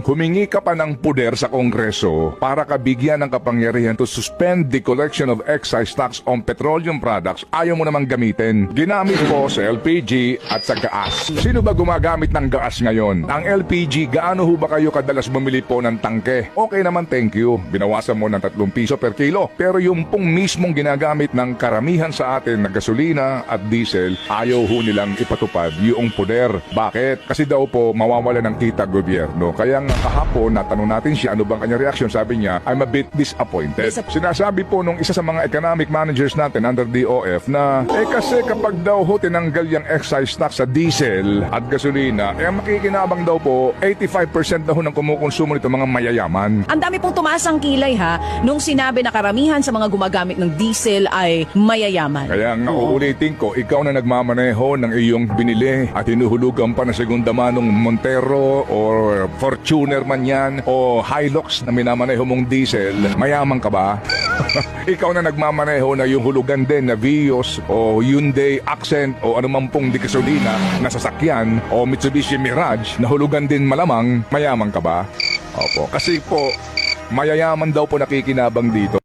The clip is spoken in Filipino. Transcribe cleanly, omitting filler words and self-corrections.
humingi ka pa ng puder sa Kongreso para kabigyan ng kapangyarihan to suspend the collection of excise tax on petroleum products, ayaw mo namang gamitin. Ginamit po sa LPG at sa gas. Sino ba gumagamit ng gas ngayon? Ang LPG, gaano ho ba kayo kadalas bumili po ng tangke? Okay naman, thank you. Binawasan mo ng 3 piso per kilo. Pero yung pong mismong ginagamit ng karamihan sa atin na gasolina at diesel, ayaw ho nilang ipatupad yung puder. Bakit? Kasi daw po mawawala ng kita gobyerno. Kaya nga kahapon, natanong natin siya ano bang kanyang reaksyon. Sabi niya, I'm a bit disappointed. Sinasabi po nung isa sa mga economic managers natin under DOF na kasi kapag daw ho tinanggal yung excise tax sa diesel at gasolina, makikinabang daw po 85% daw ng kumukonsumo nito mga mayayaman. Ang dami pong tumaas ang kilay nung sinabi na karamihan sa mga gumagamit ng diesel ay mayayaman. Kaya nga uulitin ko, ikaw na nagmamaneho ng iyong binili at hinuhulugan pa na segunda manong Montero or Fortuner man yan o Hilux na minamaneho mong diesel, mayaman ka ba? Ikaw na nagmamaneho na yung hulugan din na Vios o Hyundai Accent o anumang pong di gasolina na sasakyan o Mitsubishi Mirage na hulugan din malamang, mayaman ka ba? Opo, kasi po mayayaman daw po nakikinabang dito.